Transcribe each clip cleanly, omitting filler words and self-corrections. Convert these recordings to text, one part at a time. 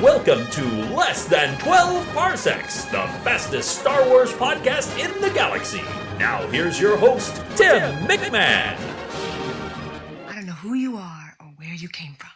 Welcome to Less Than 12 Parsecs, the fastest Star Wars podcast in the galaxy. Now here's your host, Tim McMahon. I don't know who you are or where you came from,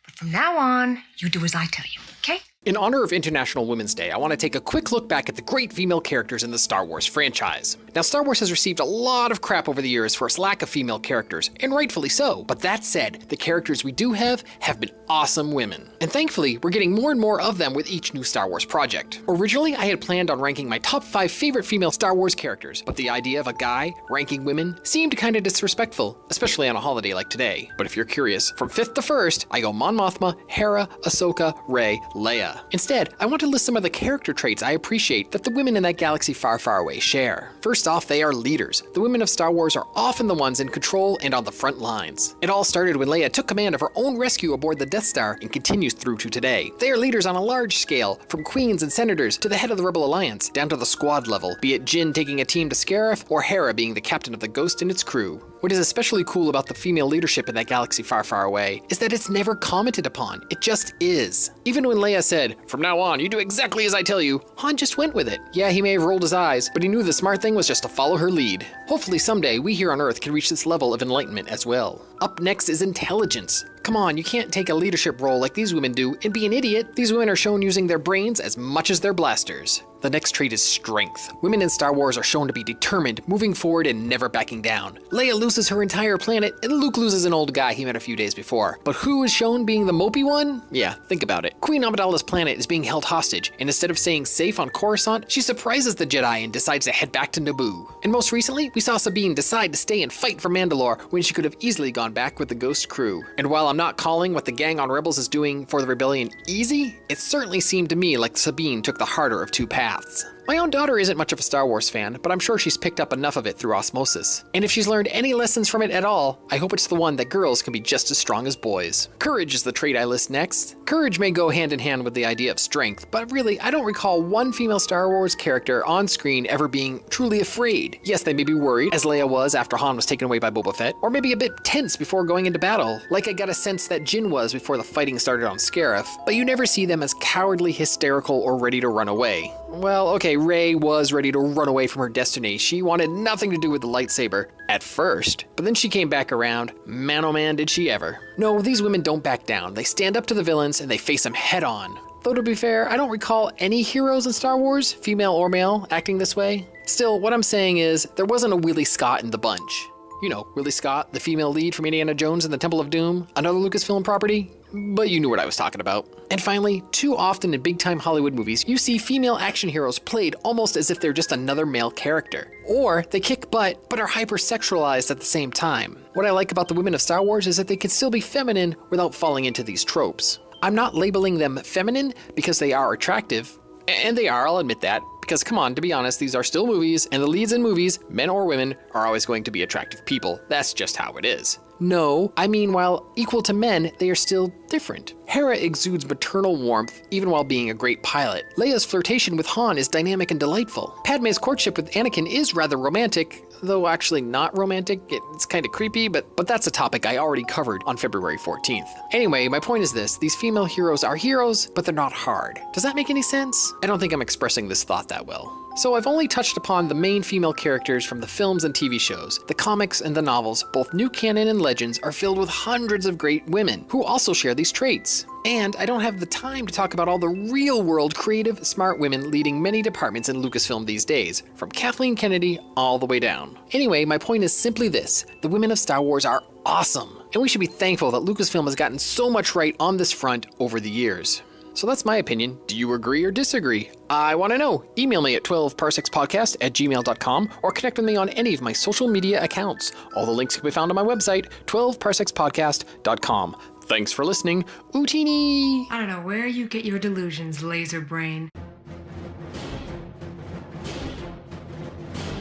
but from now on, you do as I tell you, okay? In honor of International Women's Day, I want to take a quick look back at the great female characters in the Star Wars franchise. Now, Star Wars has received a lot of crap over the years for its lack of female characters, and rightfully so. But that said, the characters we do have been awesome women. And thankfully, we're getting more and more of them with each new Star Wars project. Originally, I had planned on ranking my top 5 favorite female Star Wars characters, but the idea of a guy ranking women seemed kinda disrespectful, especially on a holiday like today. But if you're curious, from 5th to 1st, I go Mon Mothma, Hera, Ahsoka, Rey, Leia. Instead, I want to list some of the character traits I appreciate that the women in that galaxy far, far away share. First off, they are leaders. The women of Star Wars are often the ones in control and on the front lines. It all started when Leia took command of her own rescue aboard the Death Star and continues through to today. They are leaders on a large scale, from queens and senators to the head of the Rebel Alliance, down to the squad level, be it Jyn taking a team to Scarif or Hera being the captain of the Ghost and its crew. What is especially cool about the female leadership in that galaxy far, far away is that it's never commented upon. It just is. Even when Leia said, "From now on, you do exactly as I tell you," Han just went with it. Yeah, he may have rolled his eyes, but he knew the smart thing was just to follow her lead. Hopefully someday, we here on Earth can reach this level of enlightenment as well. Up next is intelligence. Come on, you can't take a leadership role like these women do and be an idiot. These women are shown using their brains as much as their blasters. The next trait is strength. Women in Star Wars are shown to be determined, moving forward and never backing down. Leia loses her entire planet, and Luke loses an old guy he met a few days before. But who is shown being the mopey one? Yeah, think about it. Queen Amidala's planet is being held hostage, and instead of staying safe on Coruscant, she surprises the Jedi and decides to head back to Naboo. And most recently, we saw Sabine decide to stay and fight for Mandalore when she could have easily gone back with the Ghost crew. And while I'm not calling what the gang on Rebels is doing for the rebellion easy, it certainly seemed to me like Sabine took the harder of two paths. My own daughter isn't much of a Star Wars fan, but I'm sure she's picked up enough of it through osmosis. And if she's learned any lessons from it at all, I hope it's the one that girls can be just as strong as boys. Courage is the trait I list next. Courage may go hand in hand with the idea of strength, but really, I don't recall one female Star Wars character on screen ever being truly afraid. Yes, they may be worried, as Leia was after Han was taken away by Boba Fett, or maybe a bit tense before going into battle, like I got a sense that Jyn was before the fighting started on Scarif, but you never see them as cowardly, hysterical, or ready to run away. Well, okay, Rey was ready to run away from her destiny. She wanted nothing to do with the lightsaber at first, but then she came back around. Man, oh man, did she ever. No, these women don't back down. They stand up to the villains and they face them head on. Though to be fair, I don't recall any heroes in Star Wars, female or male, acting this way. Still, what I'm saying is, there wasn't a Willie Scott in the bunch. You know, Willie Scott, the female lead from Indiana Jones and the Temple of Doom, another Lucasfilm property, but you knew what I was talking about. And finally, too often in big-time Hollywood movies, you see female action heroes played almost as if they're just another male character. Or they kick butt, but are hypersexualized at the same time. What I like about the women of Star Wars is that they can still be feminine without falling into these tropes. I'm not labeling them feminine because they are attractive, and they are, I'll admit that. Because come on, to be honest, these are still movies, and the leads in movies, men or women, are always going to be attractive people. That's just how it is. No, I mean while equal to men, they are still different. Hera exudes maternal warmth even while being a great pilot. Leia's flirtation with Han is dynamic and delightful. Padme's courtship with Anakin is rather romantic, though actually not romantic. It's kind of creepy, but that's a topic I already covered on February 14th. Anyway, my point is this, these female heroes are heroes, but they're not hard. Does that make any sense? I don't think I'm expressing this thought that well. So I've only touched upon the main female characters from the films and TV shows. The comics and the novels, both new canon and legends, are filled with hundreds of great women who also share these traits. And I don't have the time to talk about all the real-world creative, smart women leading many departments in Lucasfilm these days, from Kathleen Kennedy all the way down. Anyway, my point is simply this, the women of Star Wars are awesome, and we should be thankful that Lucasfilm has gotten so much right on this front over the years. So that's my opinion. Do you agree or disagree? I want to know. Email me at 12parsecsPodcast@gmail.com or connect with me on any of my social media accounts. All the links can be found on my website, 12parsecsPodcast.com. Thanks for listening. Ootini! I don't know where you get your delusions, laser brain.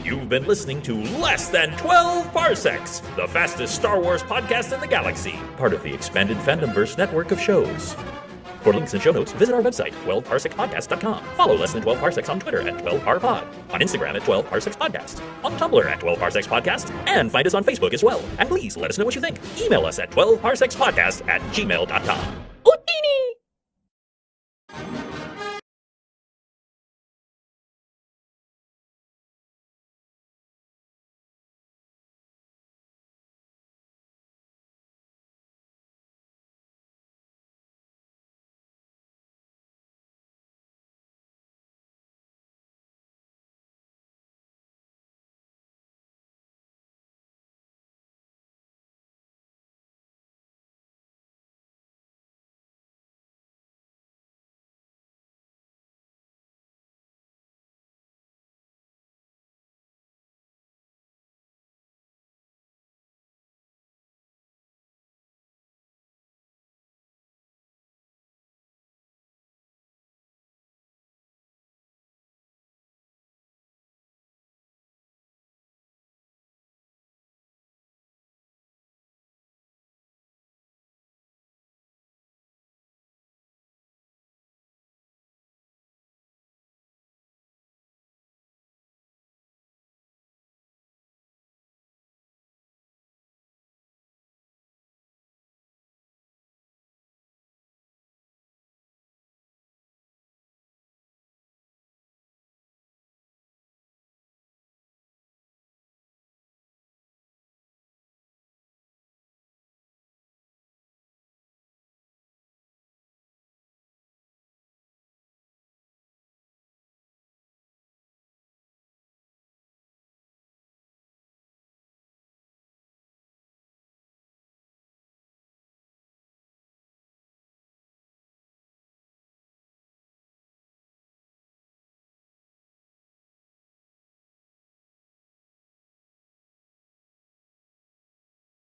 You've been listening to Less Than 12 Parsecs, the fastest Star Wars podcast in the galaxy, part of the expanded Fandomverse network of shows. For links and show notes, visit our website, 12parsecsPodcast.com. Follow Less Than 12 Parsecs on Twitter at 12parpod, on Instagram at 12parsecsPodcast, on Tumblr at 12parsecsPodcast, and find us on Facebook as well. And please let us know what you think. Email us at 12parsecsPodcast@gmail.com.